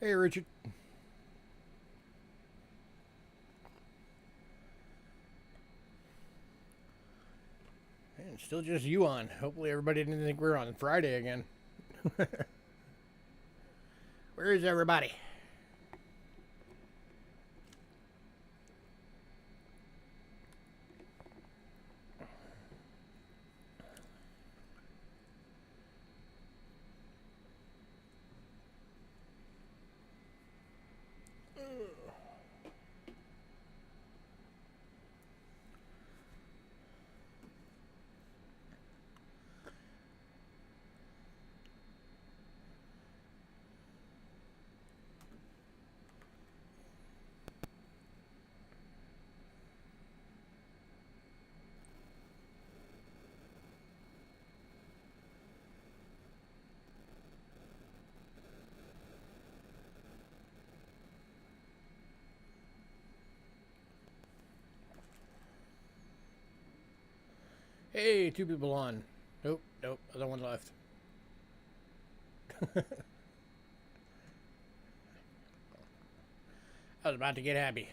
Hey, Richard. And still just you on. Hopefully everybody didn't think we're on Friday again. Where is everybody? Hey, two people on. Nope, nope, other one left. I was about to get happy.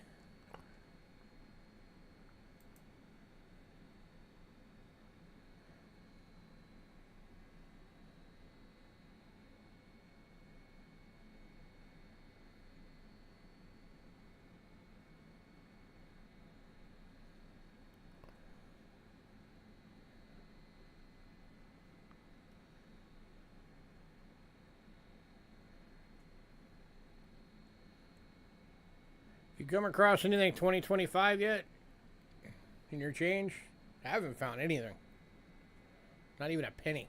You come across anything 2025 yet? In your change? I haven't found anything. Not even a penny.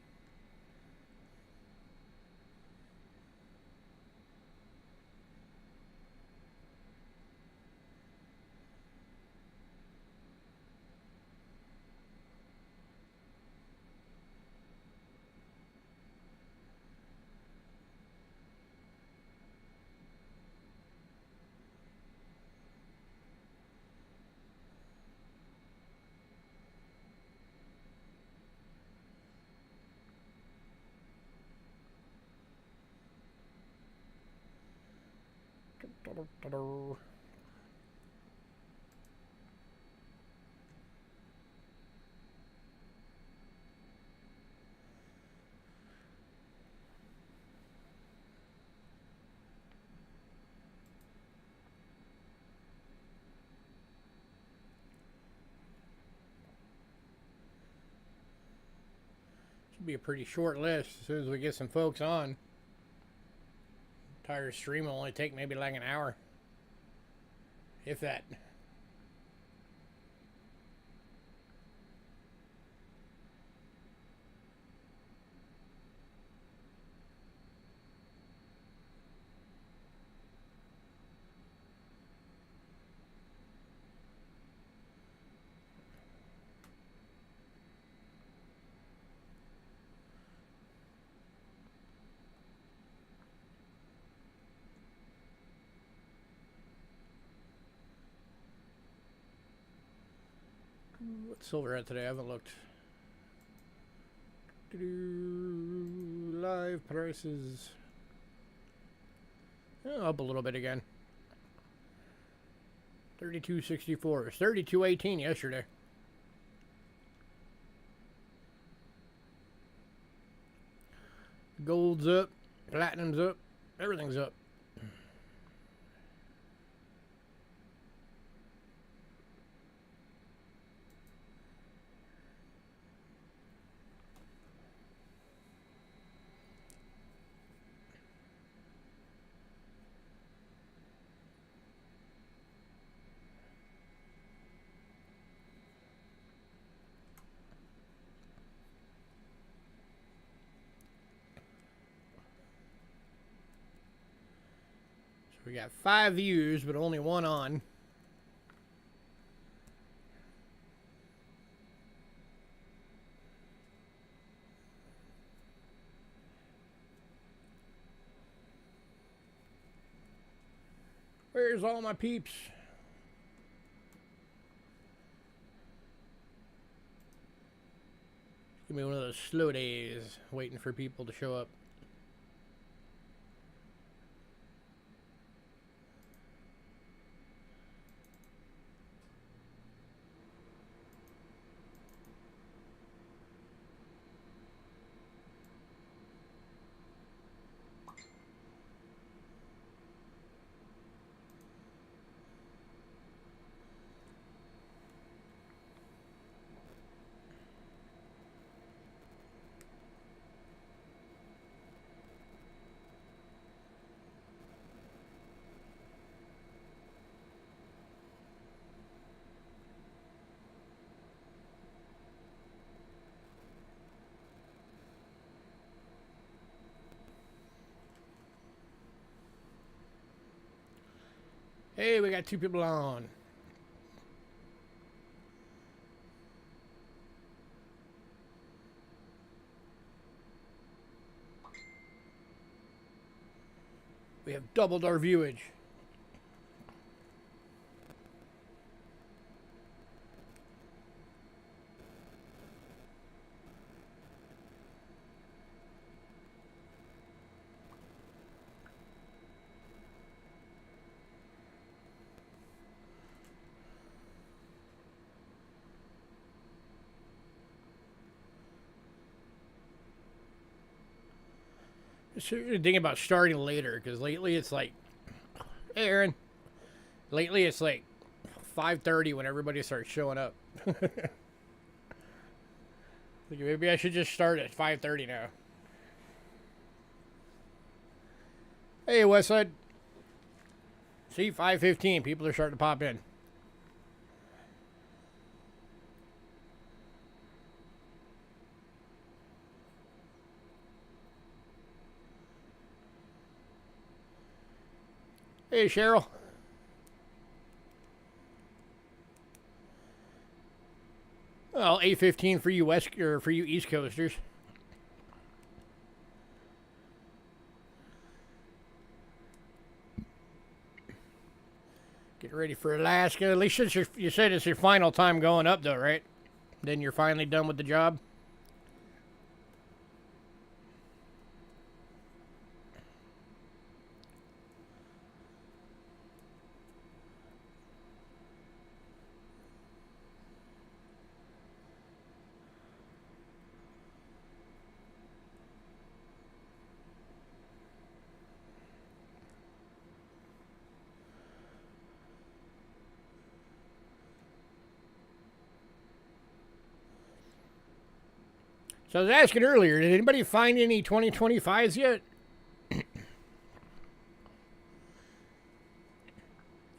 Should be a pretty short list as soon as we get some folks on. Entire stream will only take maybe like an hour. If that. What's silver at today? I haven't looked. Live prices. Oh, up a little bit again. 32.64. It was 32.18 yesterday. Gold's up. Platinum's up. Everything's up. We got 5 views, but only 1 on. Where's all my peeps? Give me one of those slow days, waiting for people to show up. Hey, we got 2 people on. We have doubled our viewage. So you're thinking about starting later, because lately it's like, hey Aaron, lately it's like 5:30 when everybody starts showing up. Maybe I should just start at 5:30 now. Hey Westside. See, 5:15, people are starting to pop in. Hey Cheryl. Well, 8:15 for you West or for you East Coasters. Get ready for Alaska. At least since you said it's your final time going up, though, right? Then you're finally done with the job. So I was asking earlier, did anybody find any 2025s yet? Because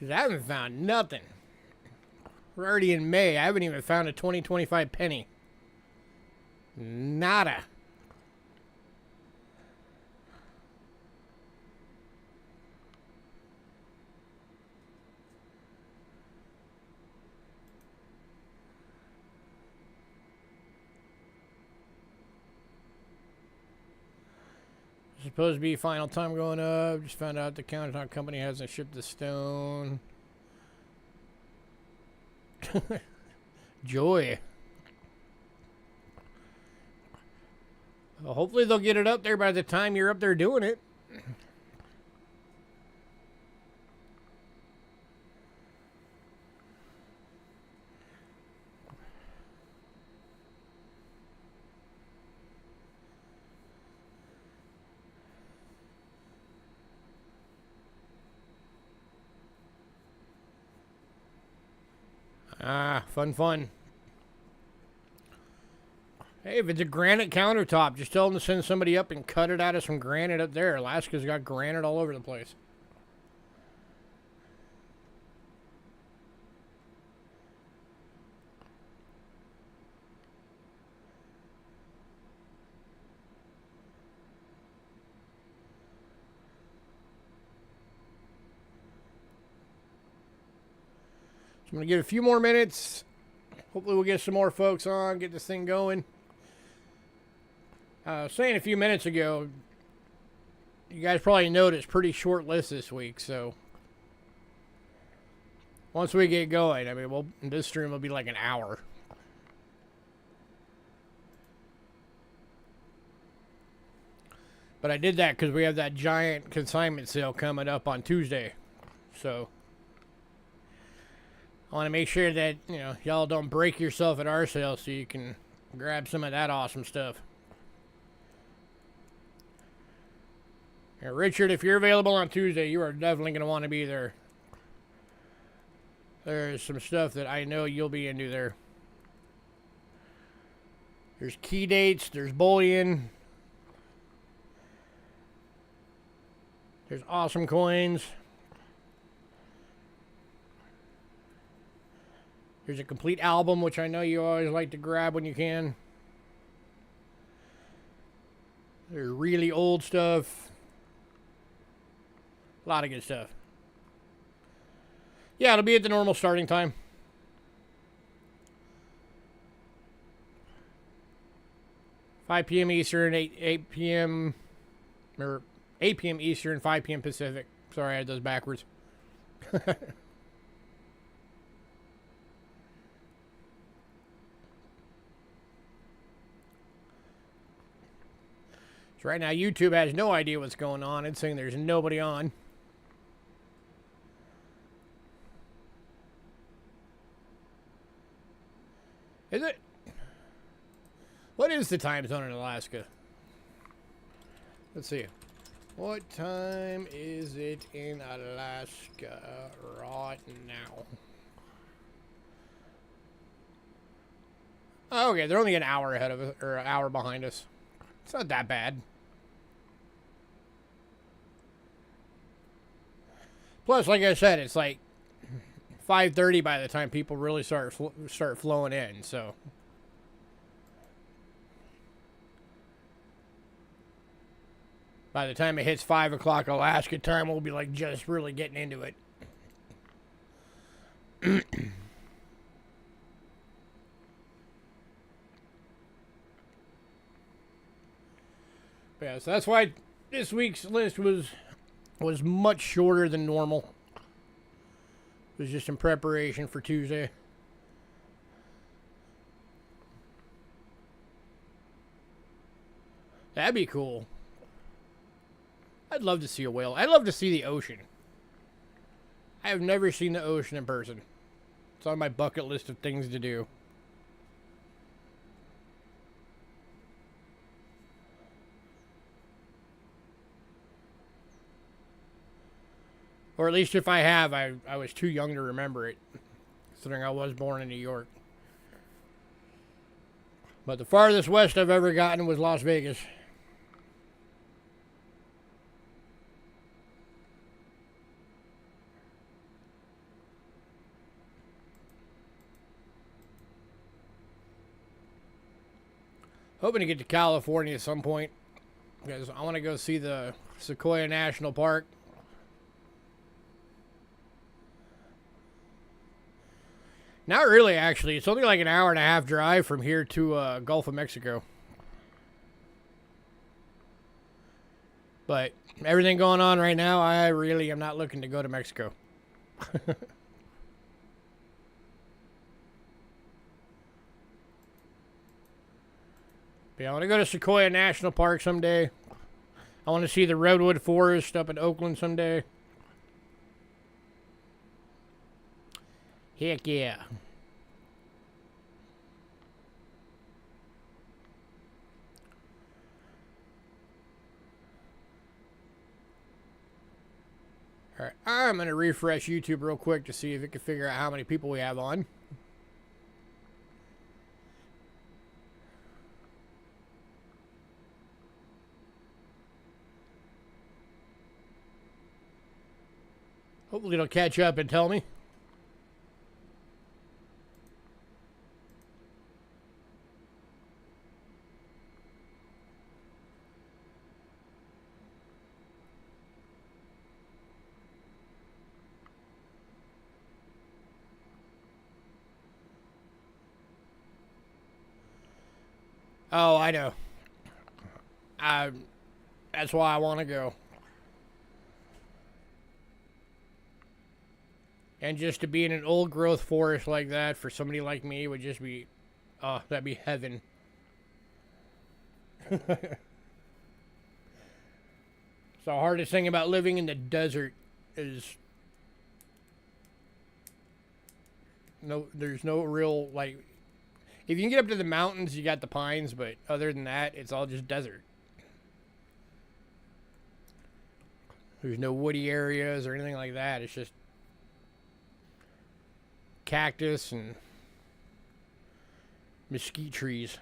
I haven't found nothing. We're already in May. I haven't even found a 2025 penny. Nada. Supposed to be final time going up. Just found out the countertop company hasn't shipped the stone. Joy. Well, hopefully they'll get it up there by the time you're up there doing it. Ah, fun. Hey, if it's a granite countertop, just tell them to send somebody up and cut it out of some granite up there. Alaska's got granite all over the place. So I'm going to give it a few more minutes. Hopefully we'll get some more folks on, get this thing going. Saying a few minutes ago, you guys probably noticed pretty short list this week, so once we get going, I mean, this stream will be like an hour. But I did that because we have that giant consignment sale coming up on Tuesday, so I want to make sure that, you know, y'all don't break yourself at our sale so you can grab some of that awesome stuff. Now, Richard, if you're available on Tuesday, you are definitely going to want to be there. There's some stuff that I know you'll be into there. There's key dates, there's bullion, there's awesome coins. There's a complete album, which I know you always like to grab when you can. There's really old stuff. A lot of good stuff. Yeah, it'll be at the normal starting time. $5 p.m. Eastern, 8 p.m. or 8 p.m. Eastern, 5 p.m. Pacific. Sorry, I had those backwards. So right now, YouTube has no idea what's going on. It's saying there's nobody on. Is it? What is the time zone in Alaska? Let's see. What time is it in Alaska right now? Oh, okay, they're only an hour ahead of us, or an hour behind us. It's not that bad. Plus, like I said, it's like 5:30 by the time people really start flowing in. So, by the time it hits 5 o'clock Alaska time, we'll be like just really getting into it. Yeah, so that's why this week's list was much shorter than normal. It was just in preparation for Tuesday. That'd be cool. I'd love to see a whale. I'd love to see the ocean. I have never seen the ocean in person. It's on my bucket list of things to do. Or at least if I have, I was too young to remember it, considering I was born in New York. But the farthest west I've ever gotten was Las Vegas. Hoping to get to California at some point, because I want to go see the Sequoia National Park. Not really, actually. It's only like an hour and a half drive from here to Gulf of Mexico. But everything going on right now, I really am not looking to go to Mexico. Yeah, I want to go to Sequoia National Park someday. I want to see the Redwood Forest up in Oakland someday. Heck yeah. Alright, I'm going to refresh YouTube real quick to see if it can figure out how many people we have on. Hopefully it'll catch up and tell me. Oh, I know. That's why I want to go. And just to be in an old growth forest like that for somebody like me would just be, oh, that'd be heaven. So the hardest thing about living in the desert is there's no real, like, if you can get up to the mountains, you got the pines, but other than that, it's all just desert. There's no woody areas or anything like that. It's just cactus and mesquite trees.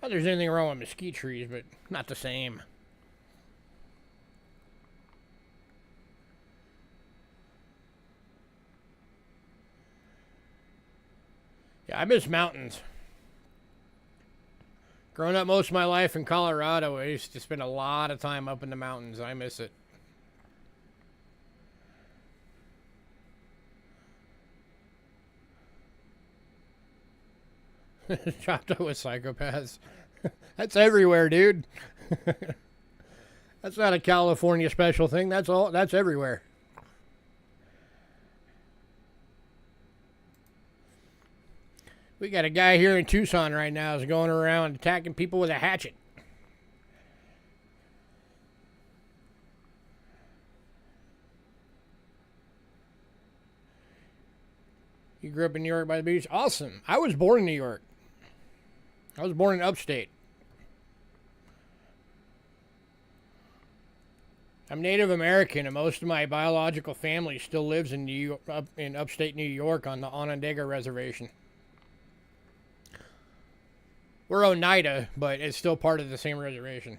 Not that there's anything wrong with mesquite trees, but not the same. Yeah, I miss mountains. Growing up most of my life in Colorado, I used to spend a lot of time up in the mountains. I miss it. Chopped up with psychopaths. That's everywhere, dude. That's not a California special thing. That's everywhere. We got a guy here in Tucson right now who's going around attacking people with a hatchet. You grew up in New York by the beach? Awesome. I was born in New York. I was born in upstate. I'm Native American, and most of my biological family still lives in in upstate New York on the Onondaga Reservation. We're Oneida, but it's still part of the same reservation.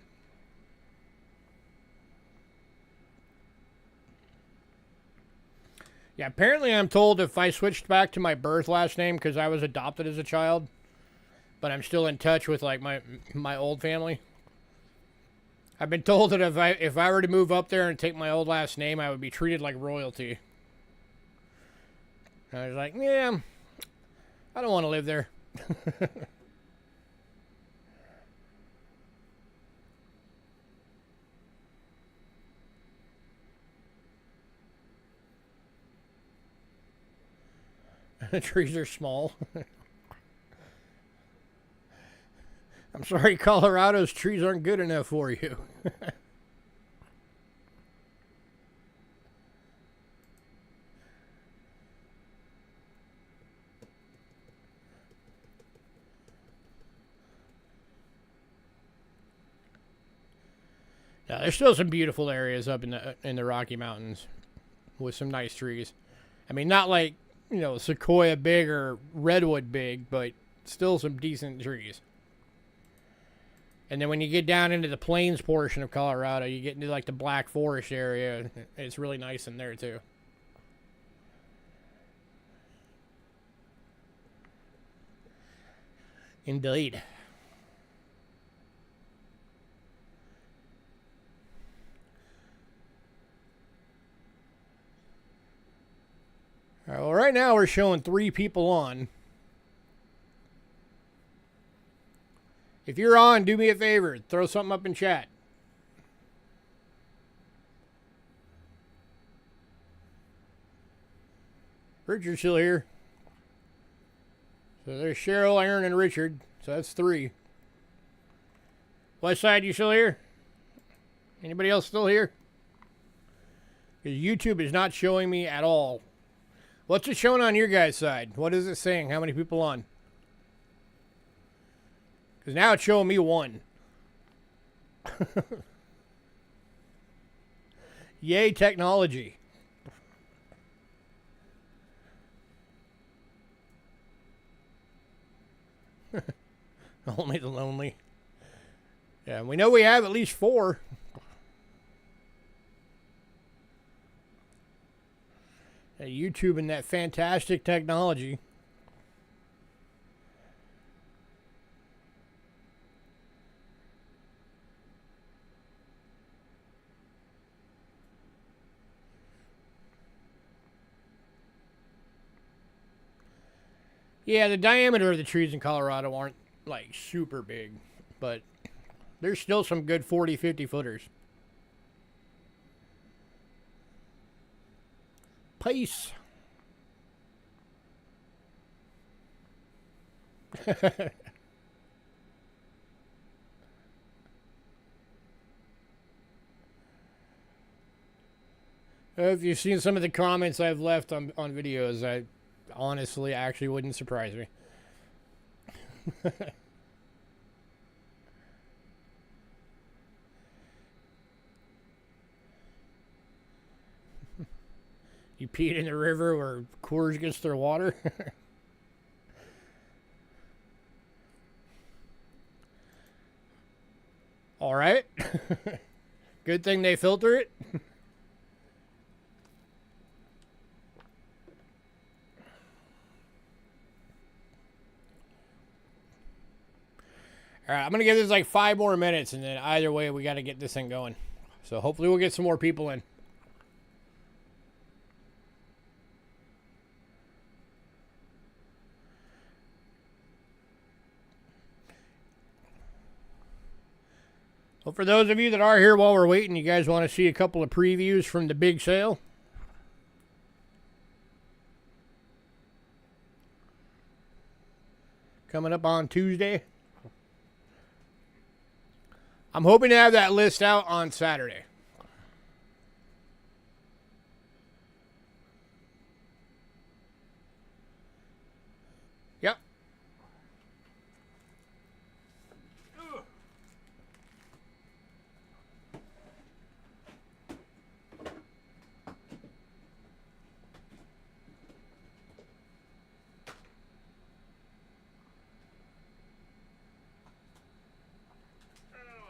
Yeah, apparently I'm told if I switched back to my birth last name because I was adopted as a child, but I'm still in touch with like my old family. I've been told that if I were to move up there and take my old last name, I would be treated like royalty. And I was like, yeah, I don't want to live there. The trees are small. I'm sorry, Colorado's trees aren't good enough for you. Now, there's still some beautiful areas up in the Rocky Mountains with some nice trees. I mean, not like, you know, sequoia big or redwood big, but still some decent trees. And then when you get down into the plains portion of Colorado, you get into like the Black Forest area. It's really nice in there too. Indeed. All right, well, right now we're showing 3 people on. If you're on, do me a favor. Throw something up in chat. Richard's still here. So there's Cheryl, Aaron, and Richard. So that's 3. West Side, you still here? Anybody else still here? Because YouTube is not showing me at all. What's it showing on your guys' side? What is it saying? How many people on? Because now it's showing me 1. Yay, technology. Only the lonely. Yeah, we know we have at least 4. YouTube and that fantastic technology. Yeah, the diameter of the trees in Colorado aren't like super big, but there's still some good 40, 50 footers. Peace. If you've seen some of the comments I've left on videos, I honestly actually wouldn't surprise me. You peed in the river where Coors gets their water? All right. Good thing they filter it. All right, I'm going to give this like 5 more minutes, and then either way, we got to get this thing going. So hopefully we'll get some more people in. for those of you that are here while we're waiting, you guys want to see a couple of previews from the big sale? Coming up on Tuesday. I'm hoping to have that list out on Saturday. Yep.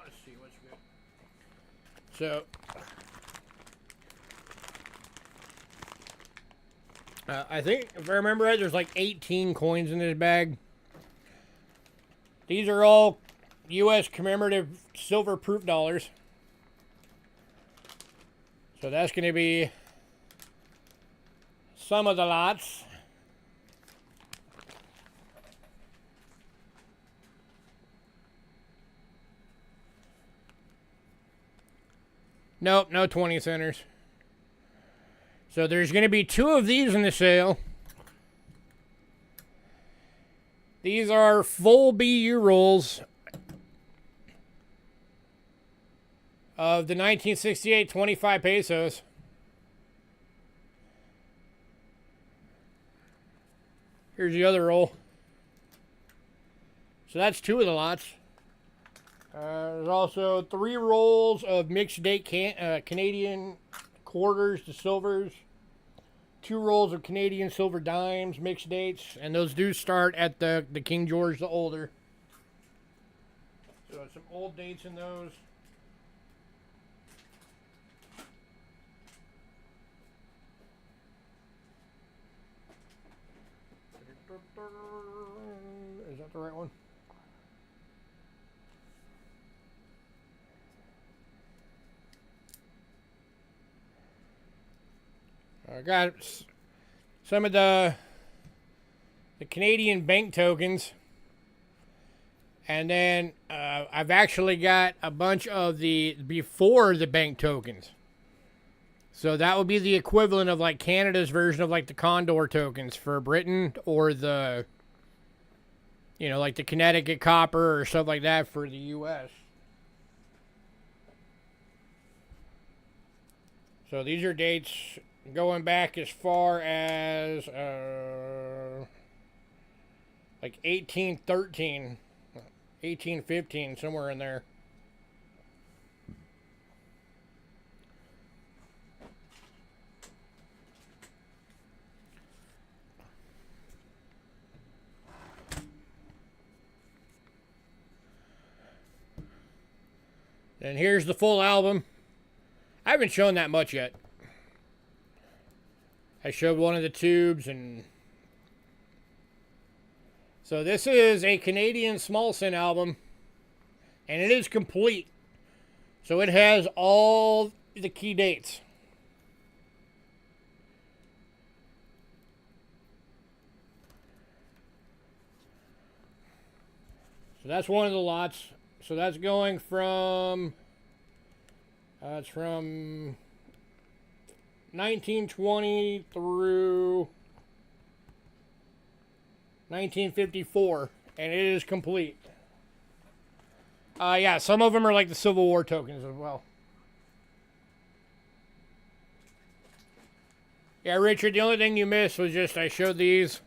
Let's see what's good. So, I think, if I remember right, there's like 18 coins in this bag. These are all U.S. commemorative silver proof dollars. So that's going to be some of the lots. Nope, no 20 centers. So there's going to be 2 of these in the sale. These are full BU rolls of the 1968 25 pesos. Here's the other roll. So that's 2 of the lots. There's also 3 rolls of mixed date Canadian quarters to silvers. 2 rolls of Canadian silver dimes, mixed dates, and those do start at the King George the Older. So some old dates in those. Is that the right one? I got some of the Canadian bank tokens, and then I've actually got a bunch of the before the bank tokens. So that would be the equivalent of like Canada's version of like the Condor tokens for Britain, or the, you know, like the Connecticut copper or stuff like that for the U.S. So these are dates going back as far as like 1813, 1815, somewhere in there. And here's the full album. I haven't shown that much yet. I showed one of the tubes, and so this is a Canadian small sin album, and it is complete. So it has all the key dates. So that's one of the lots. So that's going from it's from 1920 through 1954, and it is complete. Yeah, some of them are like the Civil War tokens as well. Yeah, Richard, the only thing you missed was just I showed these.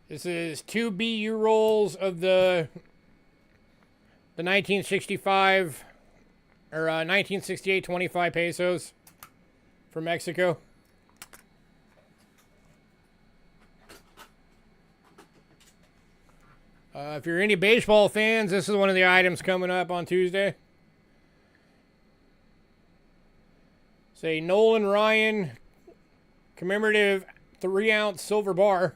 This is 2 BU rolls of the 1965 or 1968 25 pesos from Mexico. If you're any baseball fans, this is one of the items coming up on Tuesday. It's a Nolan Ryan commemorative 3-ounce silver bar.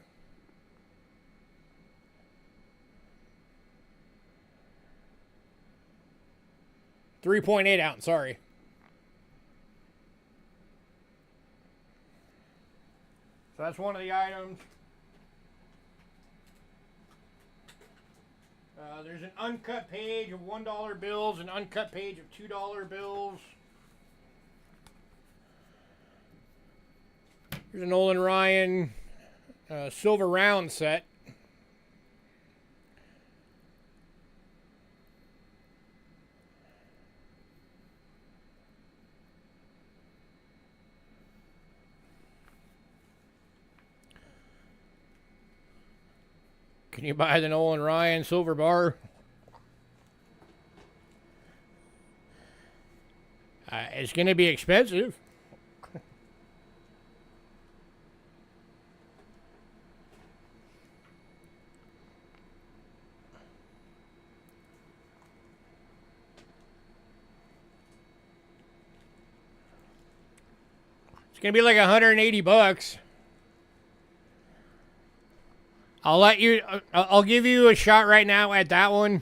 .8 ounce, sorry. So that's one of the items. There's an uncut page of $1 bills, an uncut page of $2 bills. Here's an Nolan Ryan silver round set. Can you buy the Nolan Ryan silver bar? It's going to be expensive. It's going to be like 180 bucks. I'll give you a shot right now at that one.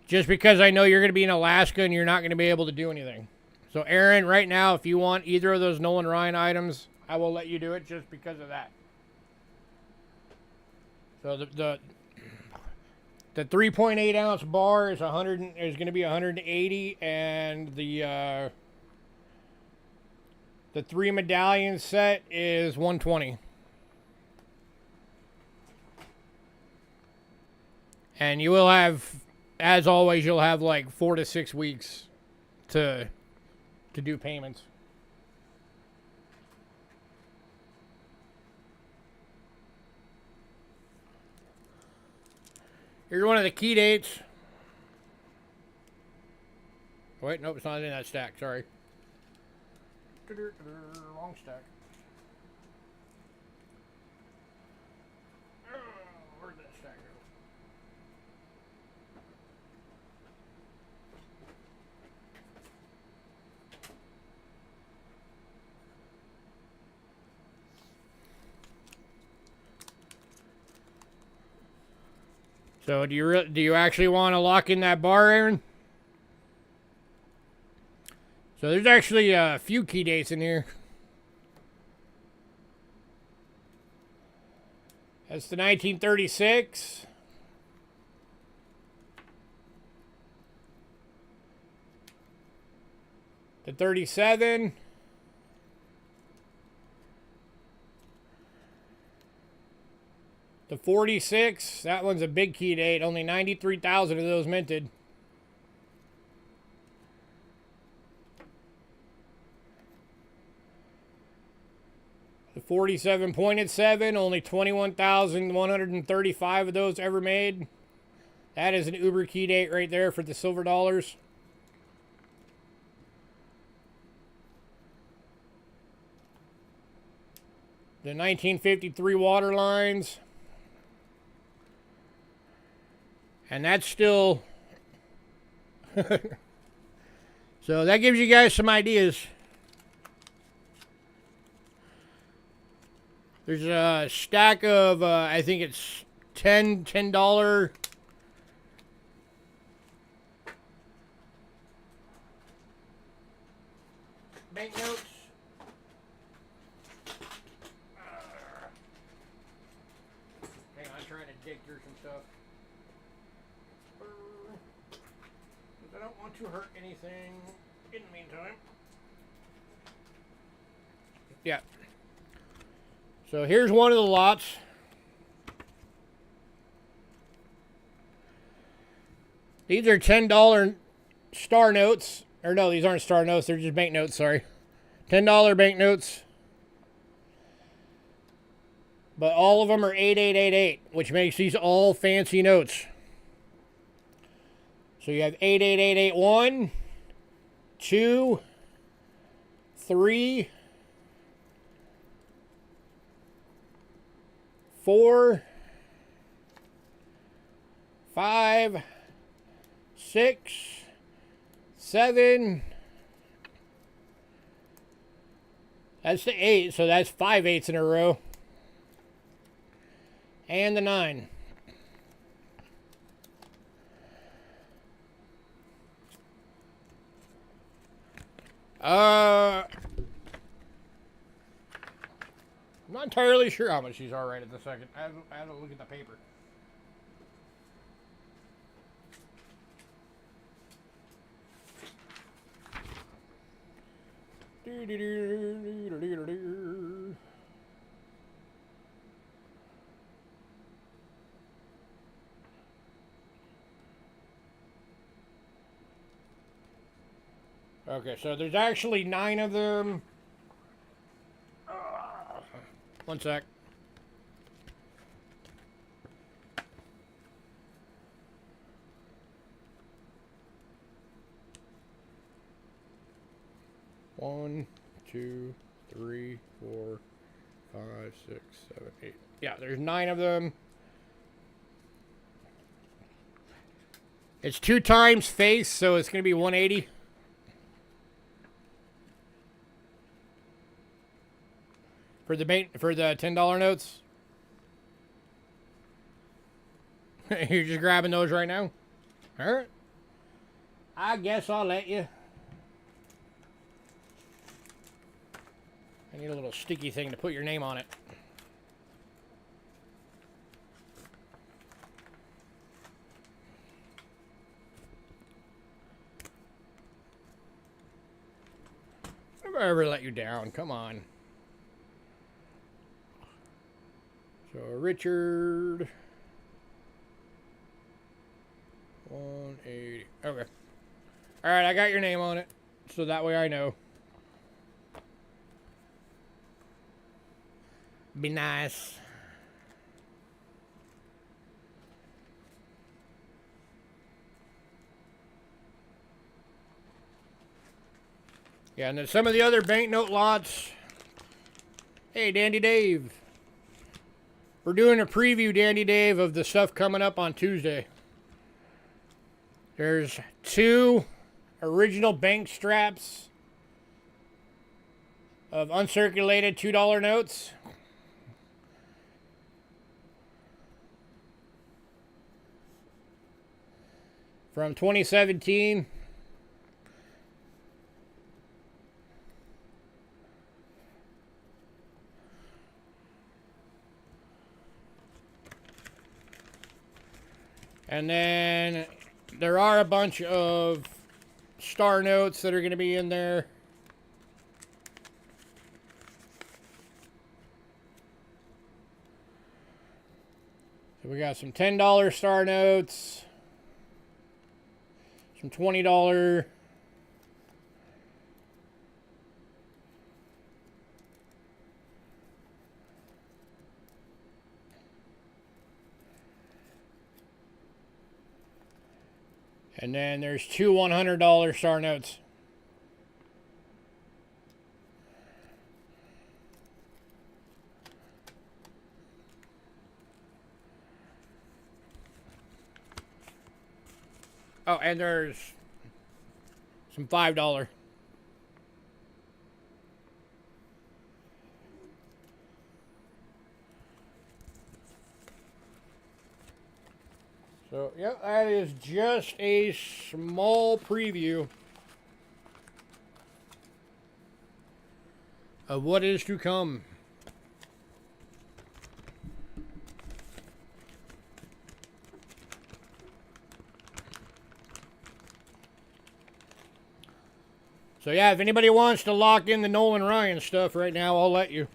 Just because I know you're going to be in Alaska and you're not going to be able to do anything. So Aaron, right now, if you want either of those Nolan Ryan items, I will let you do it just because of that. So the 3.8 ounce bar is going to be 180, and the 3 medallion set is 120. And you will have, as always, you'll have like 4 to 6 weeks to do payments. Here's one of the key dates. Wait, nope, it's not in that stack, sorry. Wrong stack. Where'd that stack go? So do you actually want to lock in that bar, Aaron? So there's actually a few key dates in here. That's the 1936. The 37. The 46, that one's a big key date. Only 93,000 of those minted. The 47 pointed 7, only 21,135 of those ever made. That is an uber key date right there for the silver dollars. The 1953 water lines. And that's still... So that gives you guys some ideas. There's a stack of, I think it's $10 banknotes. Hang on, I'm trying to dig through some stuff. I don't want to hurt anything in the meantime. Yeah. So here's one of the lots. These are $10 star notes. Or no, these aren't star notes. They're just banknotes, sorry. $10 banknotes. But all of them are 8888, which makes these all fancy notes. So you have 88881, 2, 3, 4, 5, 6, 7. That's the 8, so that's 5 8s in a row. And the 9. I'm not entirely sure how much these are right at the second. I have to look at the paper. Okay, so there's actually 9 of them. One sec. One, 2, 3, 4, 5, 6, 7, 8. Yeah, there's 9 of them. It's 2 times face, so it's going to be 180. For the $10 notes. You're just grabbing those right now? Alright. I guess I'll let you. I need a little sticky thing to put your name on it. Have I ever let you down? Come on. So, Richard. 180. Okay. Alright, I got your name on it. So that way I know. Be nice. Yeah, and then some of the other banknote lots. Hey, Dandy Dave. We're doing a preview, Dandy Dave, of the stuff coming up on Tuesday. There's 2 original bank straps of uncirculated $2 notes. From 2017. And then there are a bunch of star notes that are going to be in there. So we got some $10 star notes. Some $20. And then there's 2 $100 star notes. Oh, and there's some $5. So, yep, that is just a small preview of what is to come. So yeah, if anybody wants to lock in the Nolan Ryan stuff right now, I'll let you.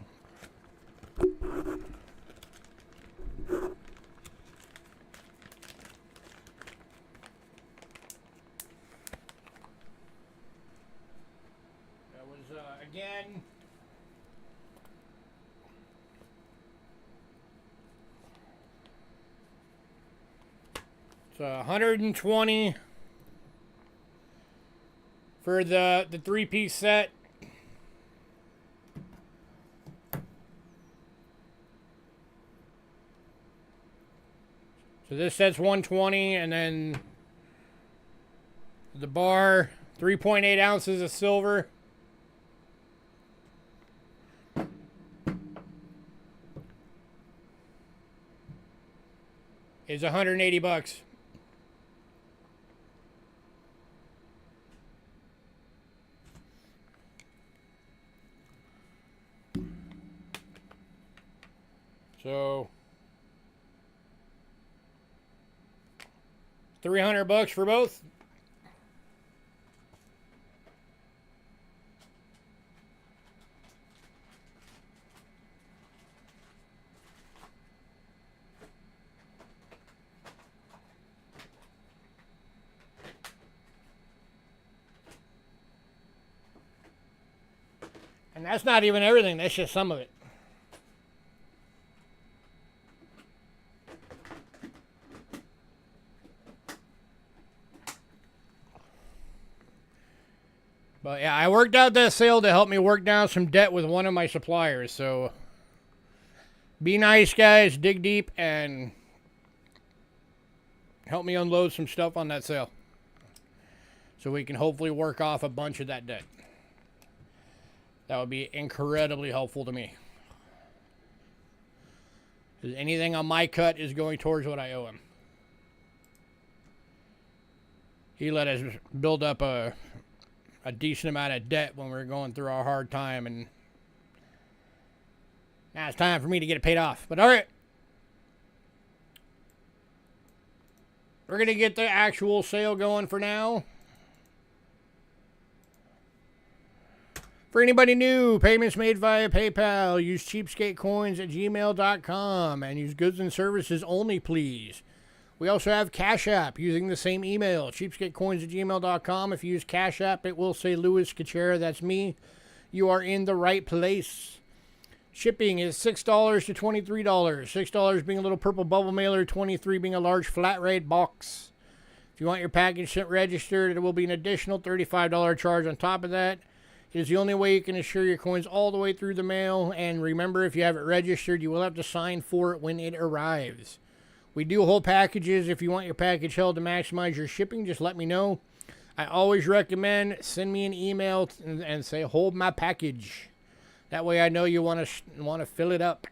That was, again... It's 120 for the 3-piece set. So this set's 120, and then the bar, 3.8 ounces of silver. Is $180. So $300 for both. And that's not even everything. That's just some of it. But yeah, I worked out that sale to help me work down some debt with one of my suppliers. So be nice, guys. Dig deep and help me unload some stuff on that sale, so we can hopefully work off a bunch of that debt. That would be incredibly helpful to me, because anything on my cut is going towards what I owe him. He let us build up a decent amount of debt when we were going through our hard time, and now it's time for me to get it paid off. But all right, we're going to get the actual sale going for now. For anybody new, payments made via PayPal. Use Cheapskate Coins at gmail.com and use goods and services only, please. We also have Cash App using the same email, cheapskatecoins at gmail.com. If you use Cash App, it will say Louis Cachera. That's me. You are in the right place. Shipping is $6 to $23. $6 being a little purple bubble mailer, $23 being a large flat rate box. If you want your package sent registered, it will be an additional $35 charge on top of that. It is the only way you can assure your coins all the way through the mail. And remember, if you have it registered, you will have to sign for it when it arrives. We do hold packages. If you want your package held to maximize your shipping, just let me know. I always recommend send me an email and say, hold my package. That way I know you want to fill it up.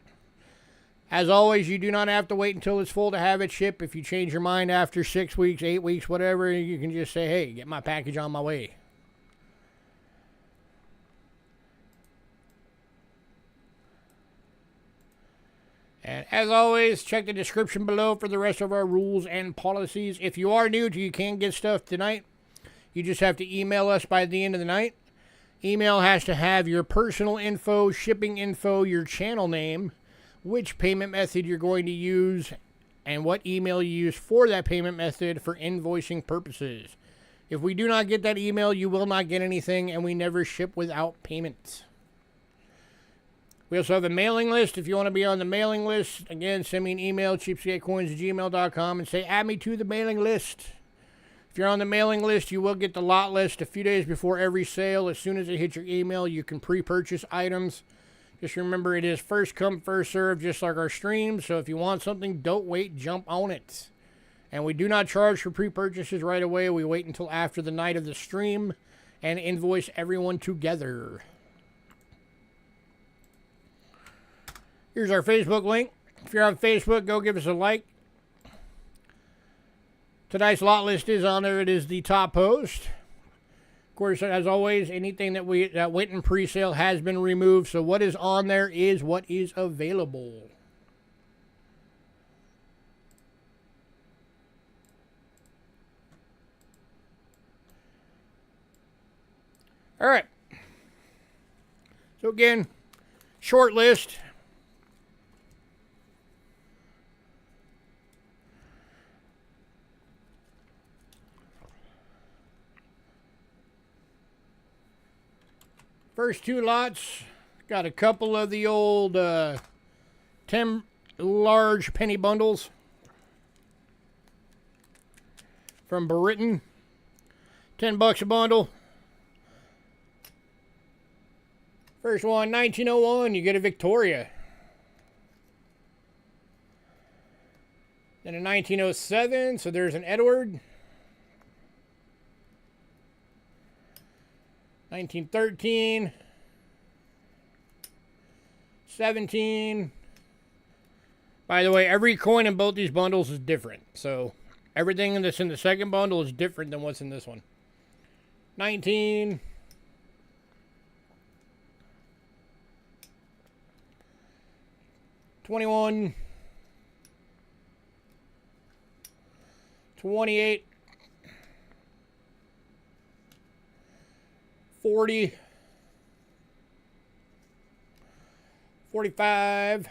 As always, you do not have to wait until it's full to have it shipped. If you change your mind after 6 weeks, 8 weeks, whatever, you can just say, hey, get my package on my way. And as always, check the description below for the rest of our rules and policies. If you are new to You Can Get Stuff Tonight, you just have to email us by the end of the night. Email has to have your personal info, shipping info, your channel name, which payment method you're going to use, and what email you use for that payment method for invoicing purposes. If we do not get that email, you will not get anything, and we never ship without payment. We also have a mailing list. If you want to be on the mailing list, again, send me an email, cheapskatecoins@gmail.com, and say, add me to the mailing list. If you're on the mailing list, you will get the lot list a few days before every sale. As soon as it hits your email, you can pre-purchase items. Just remember, it is first come, first serve, just like our streams. So if you want something, don't wait, jump on it. And we do not charge for pre-purchases right away. We wait until after the night of the stream and invoice everyone together. Here's our Facebook link. If you're on Facebook, go give us a like. Tonight's lot list is on there. It is the top post. Of course, as always, anything that went in pre-sale has been removed. So what is on there is what is available. All right. So again, short list. First two lots, got a couple of the old 10 large penny bundles from Britain. $10 a bundle. First one, 1901, you get a Victoria. Then a 1907, so there's an Edward. 1913, 17. By the way, every coin in both these bundles is different. So everything that's in the second bundle is different than what's in this one. 19. 21. 28. 40, 45,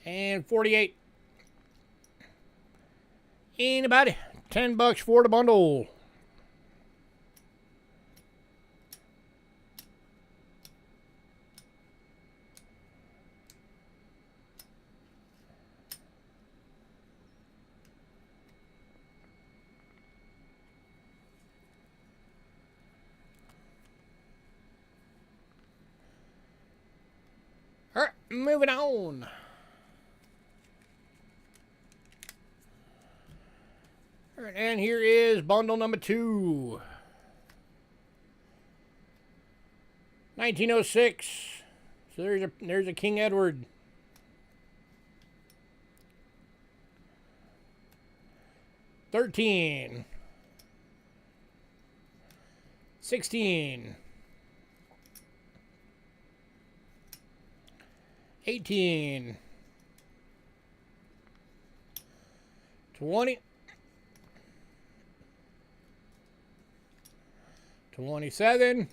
and 48. Anybody? $10 for the bundle. moving on. All right, and here is bundle number 2. 1906. So there's a King Edward. 13. 16. 18. 20. 27.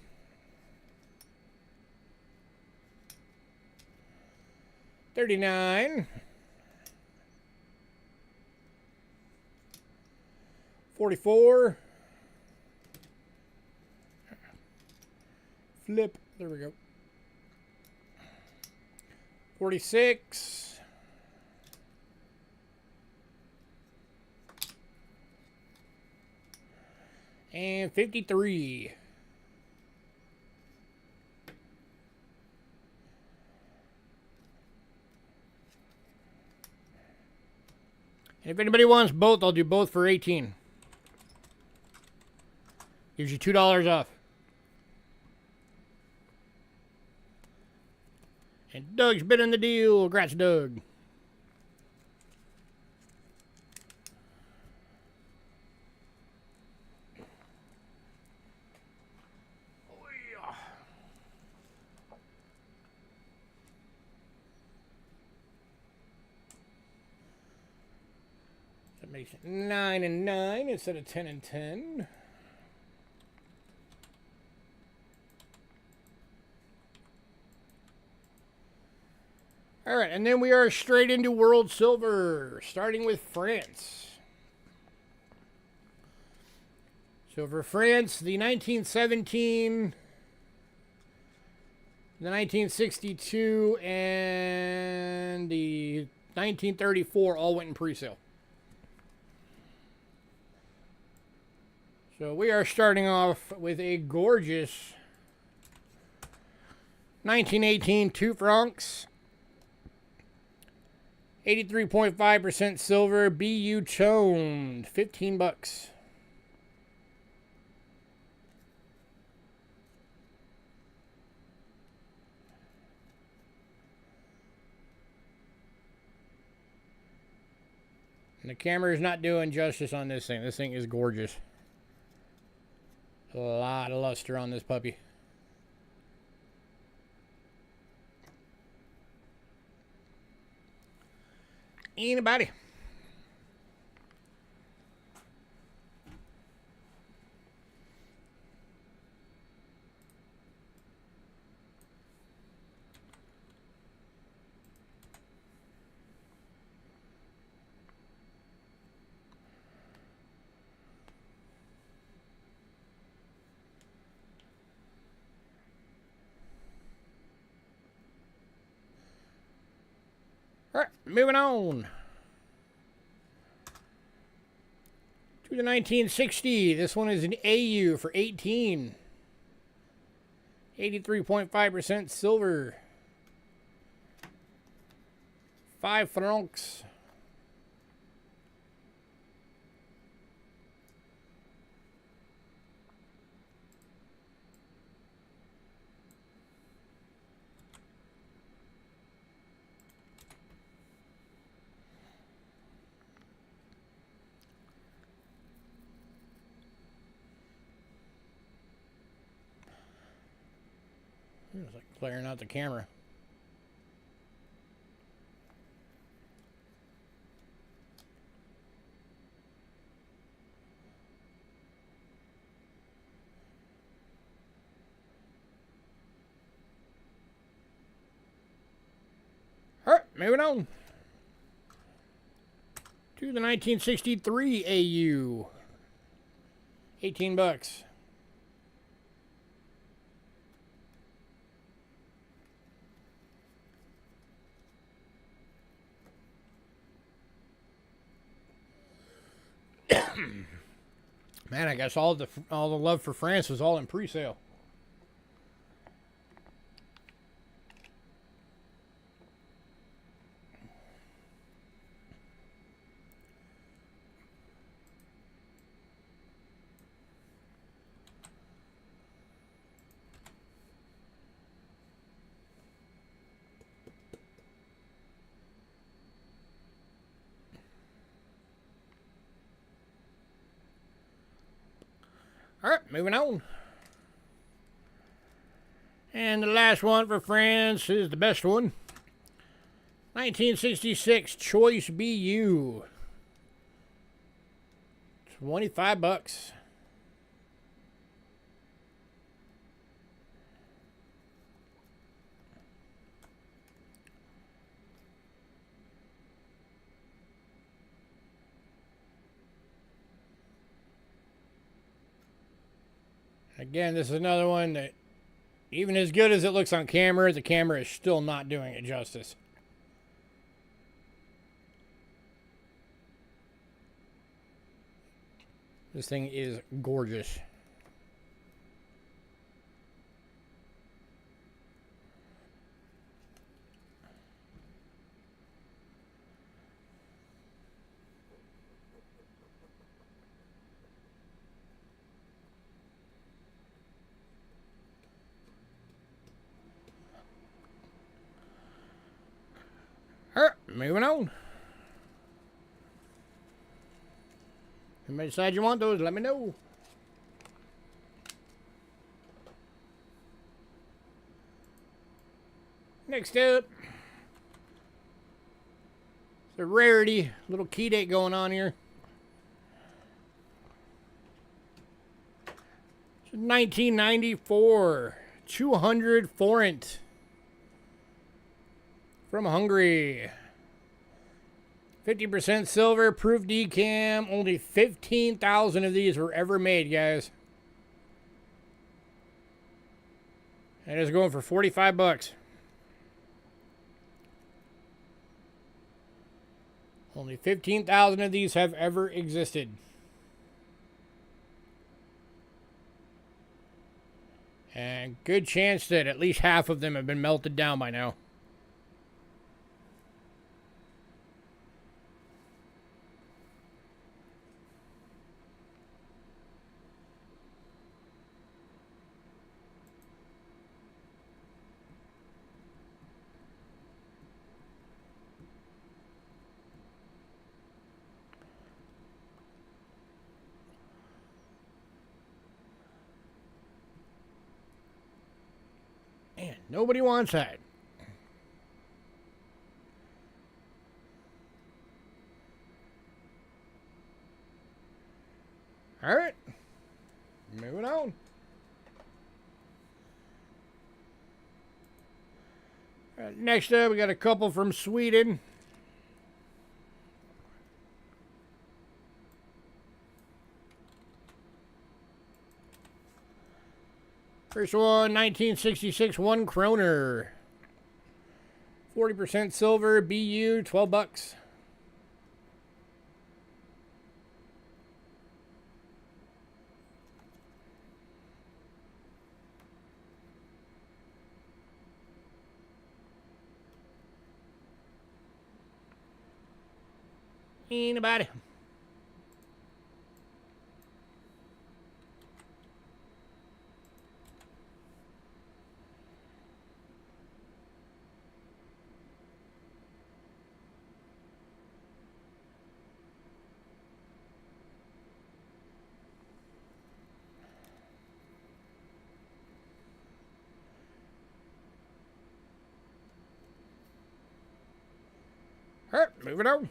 39. 44. Flip. There we go. 46. And 53. And if anybody wants both, I'll do both for 18. Gives you $2 off. And Doug's been in the deal. Congrats, Doug. That makes it 9 and 9 instead of 10 and 10. All right, and then we are straight into World Silver, starting with France. So for France, the 1917, the 1962, and the 1934 all went in pre-sale. So we are starting off with a gorgeous 1918 2 francs. 83.5% silver, BU toned, $15. And the camera is not doing justice on this thing. This thing is gorgeous. A lot of luster on this puppy. Anybody? All right, moving on to the 1960. This one is an AU for 18. 83.5% silver. 5 francs. It's like clearing out the camera. All right, moving on to the 1963 AU. $18. Man, I guess all the love for France was all in pre-sale. moving on. And the last one for France is the best one. 1966 Choice BU. $25. Again, this is another one that, even as good as it looks on camera, the camera is still not doing it justice. This thing is gorgeous. All right, moving on. If you decide you want those, let me know. Next up, it's a rarity, little key date going on here. It's 1994, 200 forint from Hungary. 50% silver, proof decam. Only 15,000 of these were ever made, guys. And it's going for $45. Only 15,000 of these have ever existed. And good chance that at least half of them have been melted down by now. Man, nobody wants that. All right, moving on. Next up, we got a couple from Sweden. First one, 1966 1 kroner. 40% silver, BU, $12. Anybody? All right, moving on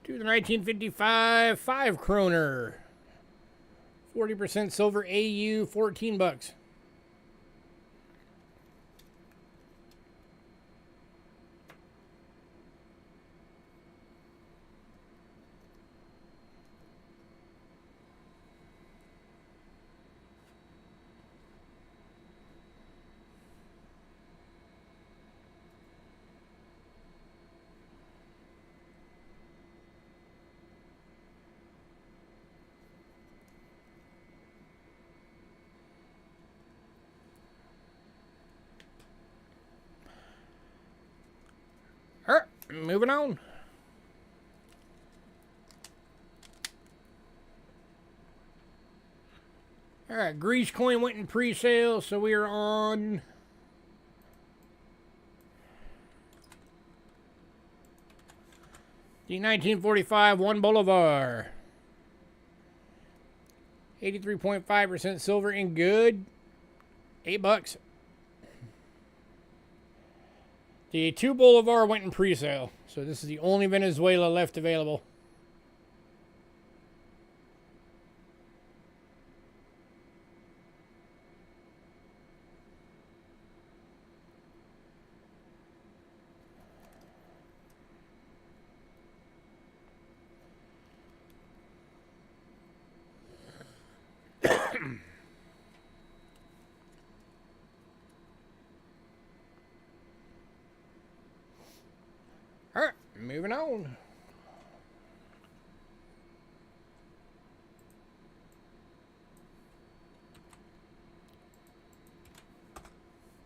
to the 1955 5 kroner. 40% silver, AU, $14. All right, moving on. All right, Greece coin went in pre-sale, so we are on the 1945 1 Bolivar. 83.5% silver in good. $8. The 2 Bolivar went in pre-sale, so this is the only Venezuela left available. All right, moving on.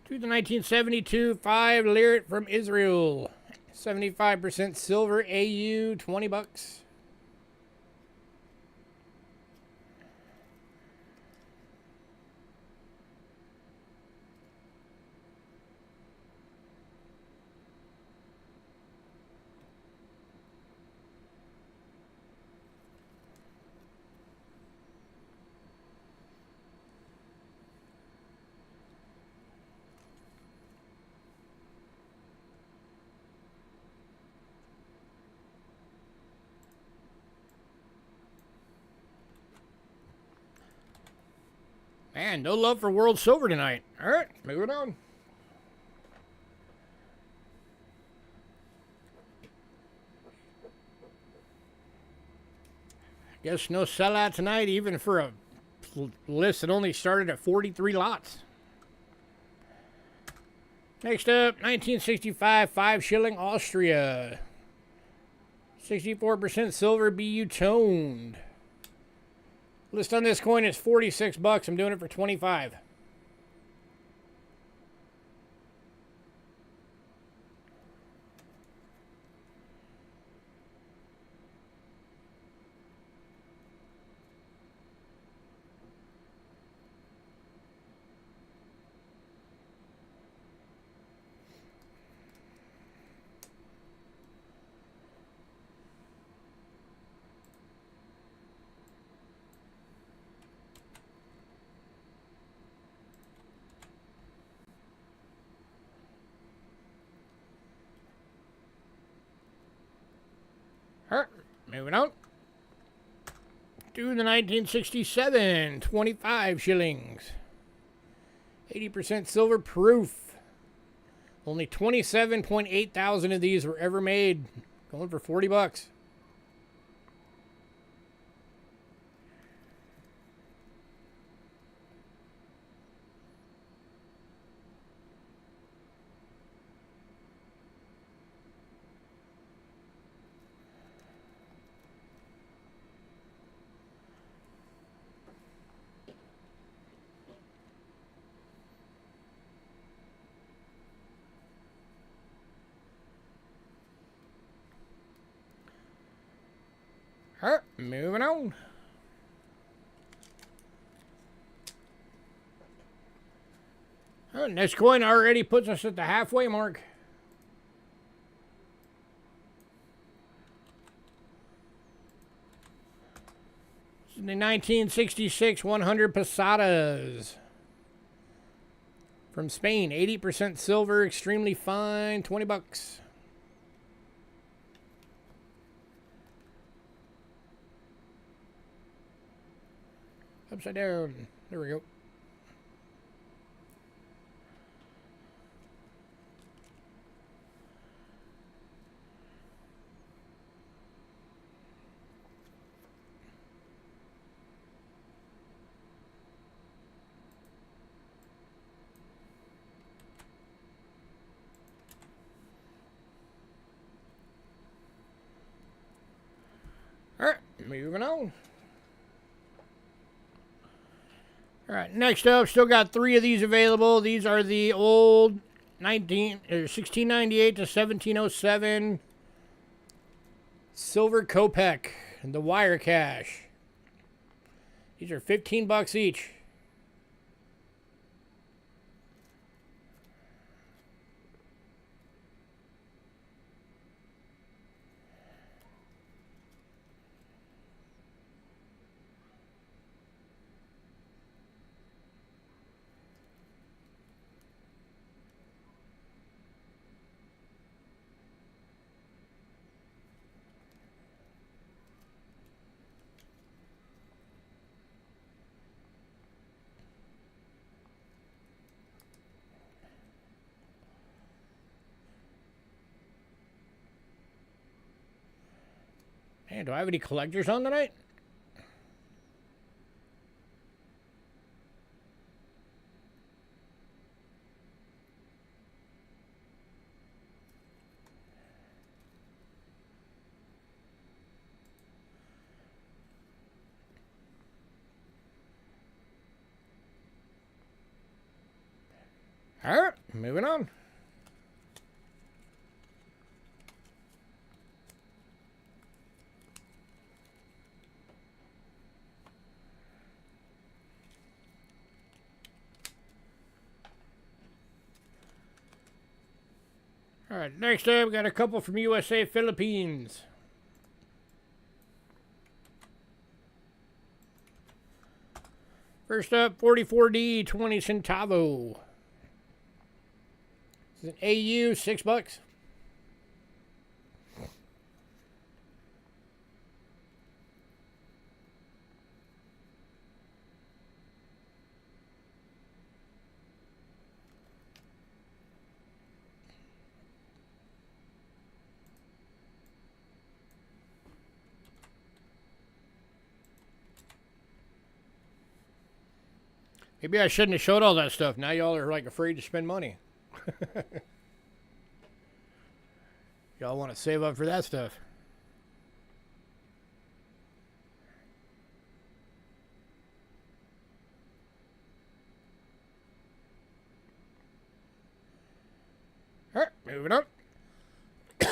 To the 1972 5 Lyret from Israel. 75% silver AU, $20. Man, no love for World Silver tonight. All right, moving on. Guess no sellout tonight, even for a list that only started at 43 lots. Next up, 1965 5 shilling Austria. 64% silver BU toned. List on this coin is $46. I'm doing it for 25. Alright, moving on. To the 1967 25 shillings. 80% silver proof. Only 27.8 thousand of these were ever made. Going for $40. Alright, moving on. Next coin already puts us at the halfway mark. This is the 1966 100 pesetas. From Spain, 80% silver, extremely fine, $20. Upside down. There we go. Alright, moving on. Alright, next up, still got 3 of these available. These are the old 1698 to 1707 silver Kopek, the wire cash. These are $15 each. Man, do I have any collectors on tonight? All right, moving on. All right, next up, we got a couple from USA, Philippines. First up, 44D, 20 centavo. This is an AU, $6. Maybe I shouldn't have showed all that stuff. Now y'all are like afraid to spend money. Y'all want to save up for that stuff. All right, moving on. To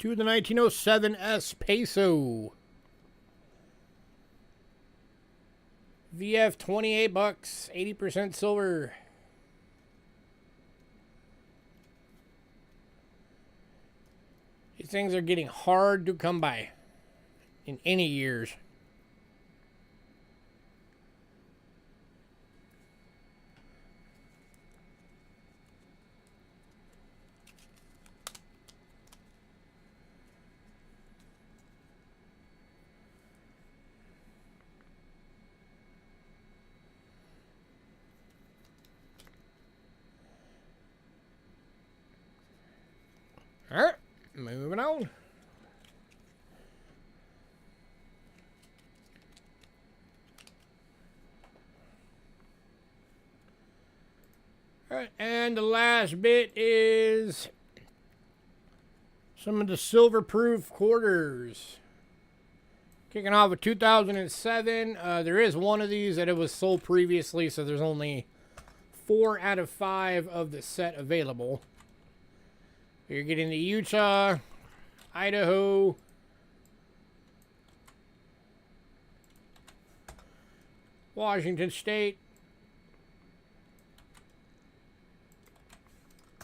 the 1907 S Peso. VF, $28, 80% silver. These things are getting hard to come by in any years. All right, moving on. All right, and the last bit is some of the silver-proof quarters. Kicking off with 2007. There is one of these that it was sold previously, so there's only 4 out of 5 of the set available. You're getting the Utah, Idaho, Washington State,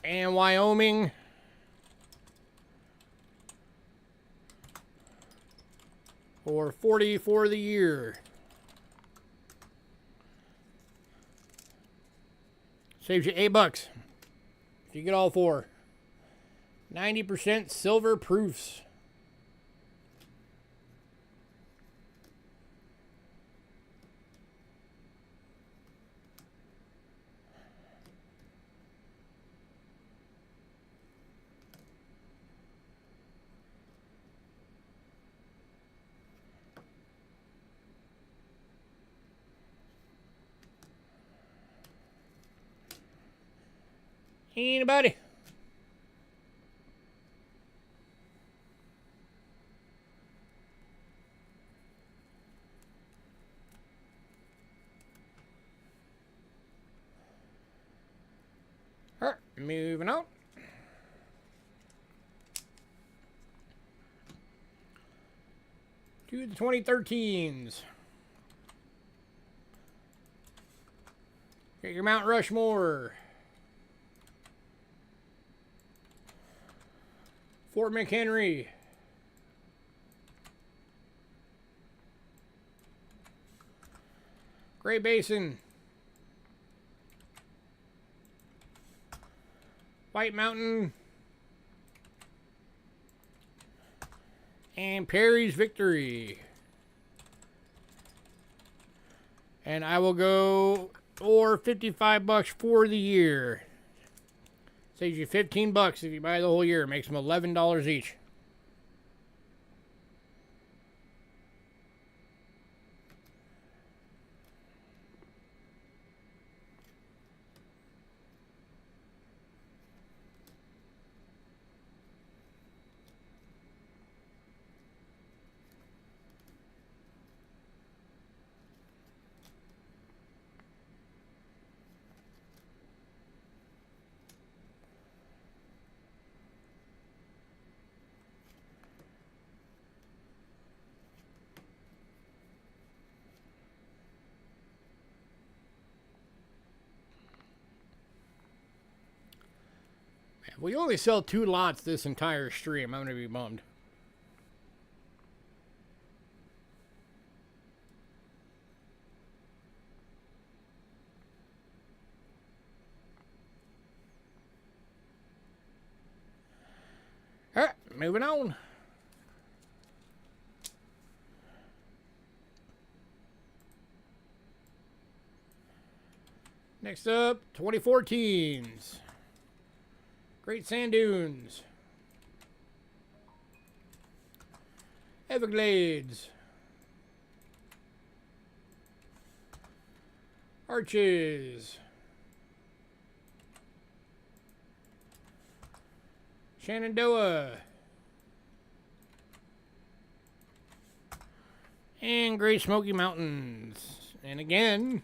and Wyoming. For 40 for the year. Saves you $8 if you get all 4. 90% silver proofs. Anybody? All right, moving on. To the 2013s. Get your Mount Rushmore. Fort McHenry. Great Basin. White Mountain. And Perry's Victory. And I will go for $55 for the year. Saves you $15 if you buy the whole year. Makes them $11 each. If we only sell 2 lots this entire stream, I'm going to be bummed. Alright, moving on. Next up, 2014s. Great Sand Dunes. Everglades. Arches. Shenandoah. And Great Smoky Mountains. And again,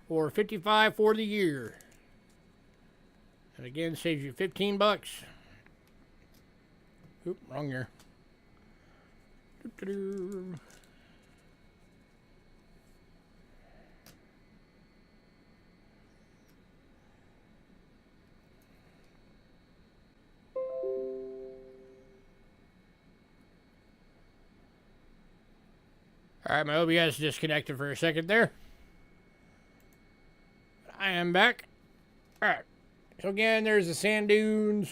for $55 for the year. And again, saves you $15. Oop, wrong year. Doo-doo-doo. Alright, my OBS disconnected for a second there. I am back. Alright. So again, there's the sand dunes.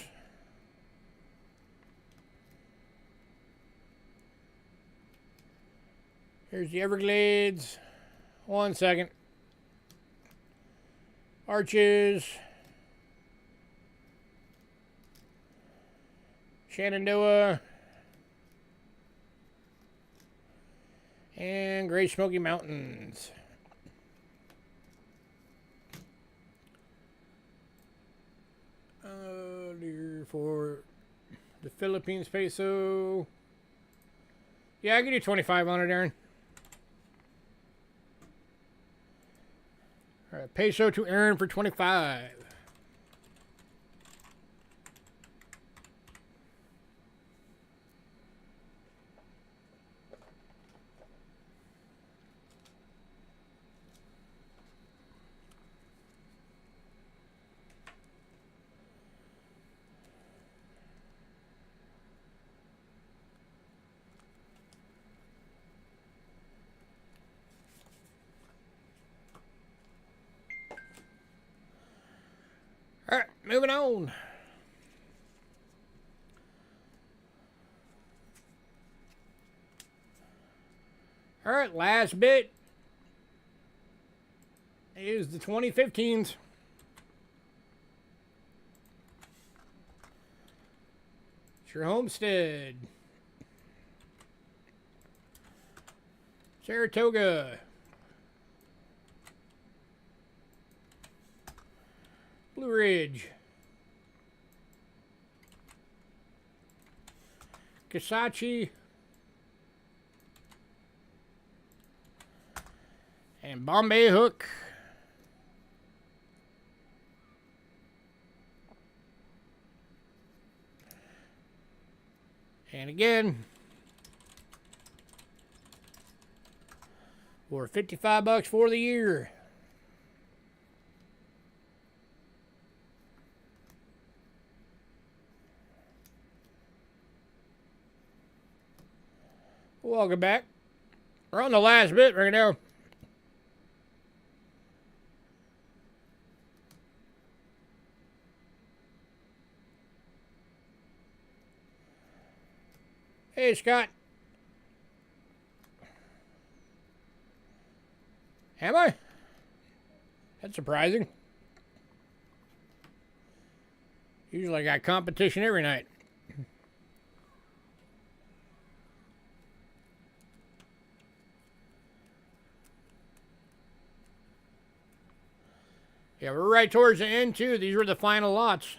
Here's the Everglades. 1 second. Arches. Shenandoah. And Great Smoky Mountains. For the Philippines peso. Yeah, I can do 25 on it, Aaron. All right, peso to Aaron for 25. All right, moving on. All right, last bit is the 2015s. It's your homestead. Saratoga. Blue Ridge. Kisatchie. And Bombay Hook. And again, for $55 for the year. Welcome back. We're on the last bit right now. Hey, Scott. Am I? That's surprising. Usually I got competition every night. Yeah, we're right towards the end, too. These were the final lots.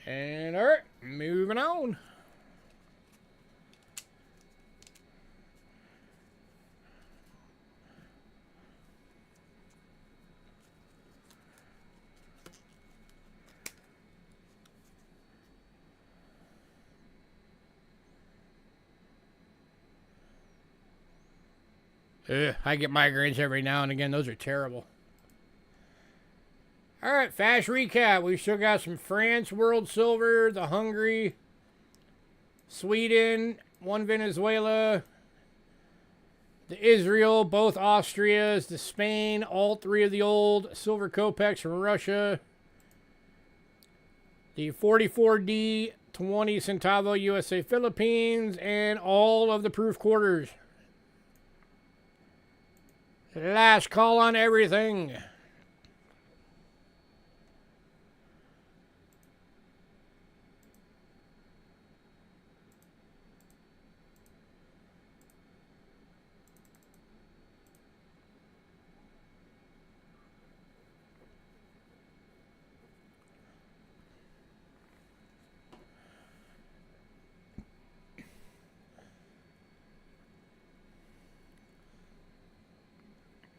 And, all right, moving on. Ugh, I get migraines every now and again. Those are terrible. All right, fast recap. We still got some France World Silver, the Hungary, Sweden, one Venezuela, the Israel, both Austrias, the Spain, all three of the old silver Kopecks from Russia, the 44D 20 Centavo USA Philippines, and all of the proof quarters. Last call on everything.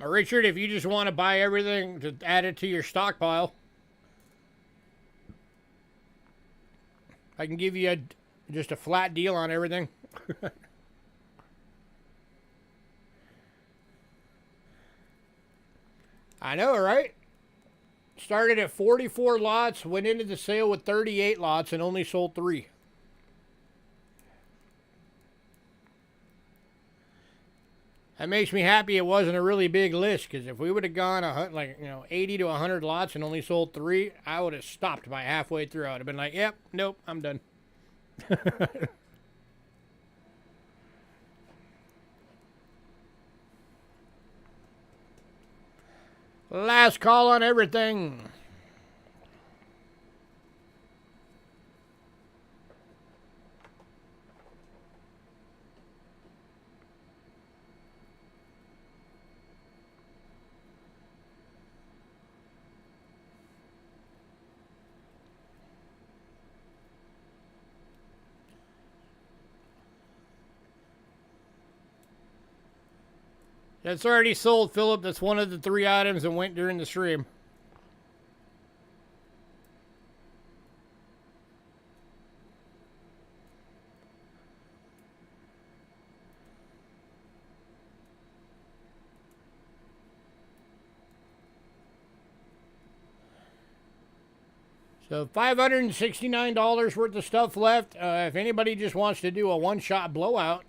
Richard, if you just want to buy everything to add it to your stockpile, I can give you just a flat deal on everything. I know, right? Started at 44 lots, went into the sale with 38 lots, and only sold 3. That makes me happy it wasn't a really big list, because if we would have gone 80 to 100 lots and only sold 3, I would have stopped by halfway through. I would have been like, yep, nope, I'm done. Last call on everything. That's already sold, Philip. That's one of the 3 items that went during the stream. So $569 worth of stuff left. If anybody just wants to do a one-shot blowout,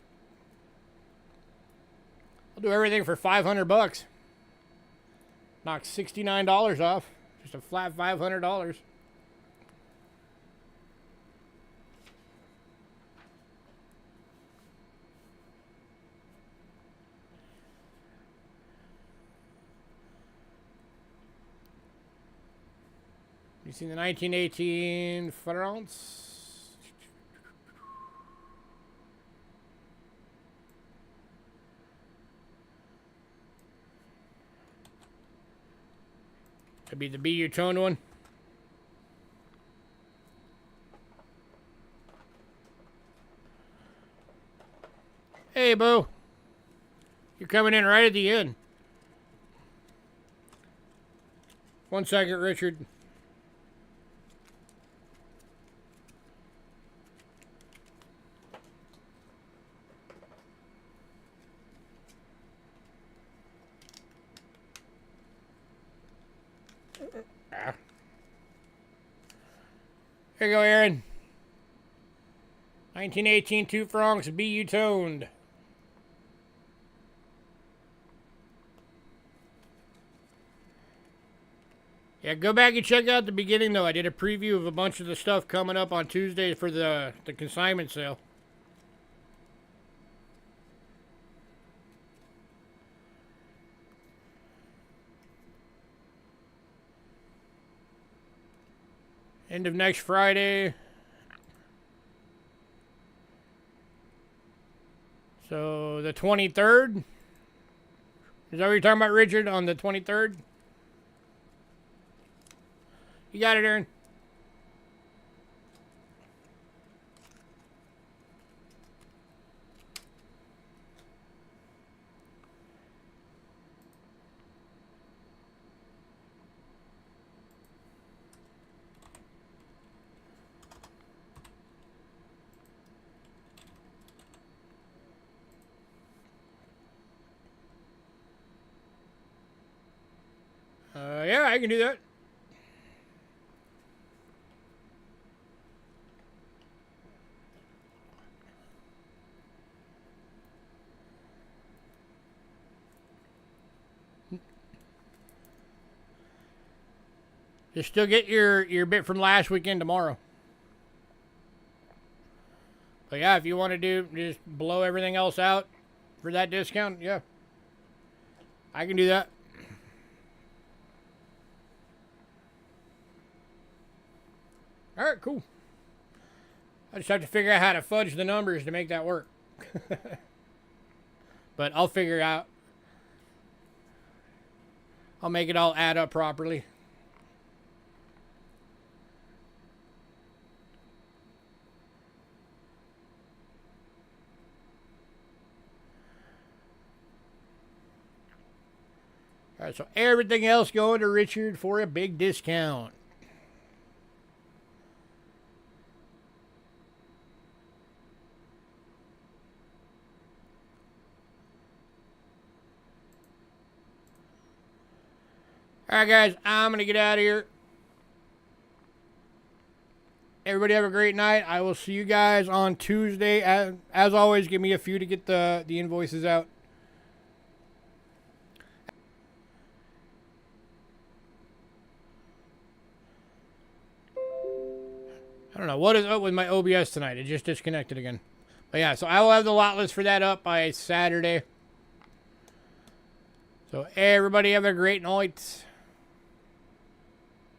I'll do everything for $500. Knock $69 off. Just a flat $500. You see the 1918 France? Could be the BU toned one. Hey, Bo. You're coming in right at the end. 1 second, Richard. Here you go, Aaron. 1918 2 francs, BU toned. Yeah, go back and check out the beginning, though. I did a preview of a bunch of the stuff coming up on Tuesday for the consignment sale. End of next Friday. So the 23rd. Is that what you're talking about, Richard? On the 23rd? You got it, Aaron. yeah, I can do that. You still get your bit from last weekend tomorrow. But yeah, if you want to do, just blow everything else out for that discount, yeah. I can do that. Alright, cool. I just have to figure out how to fudge the numbers to make that work. But I'll figure it out. I'll make it all add up properly. All right, so everything else going to Richard for a big discount. All right, guys, I'm going to get out of here. Everybody have a great night. I will see you guys on Tuesday. As always, give me a few to get the invoices out. I don't know. What is up with my OBS tonight? It just disconnected again. But yeah, so I will have the lot list for that up by Saturday. So everybody have a great night.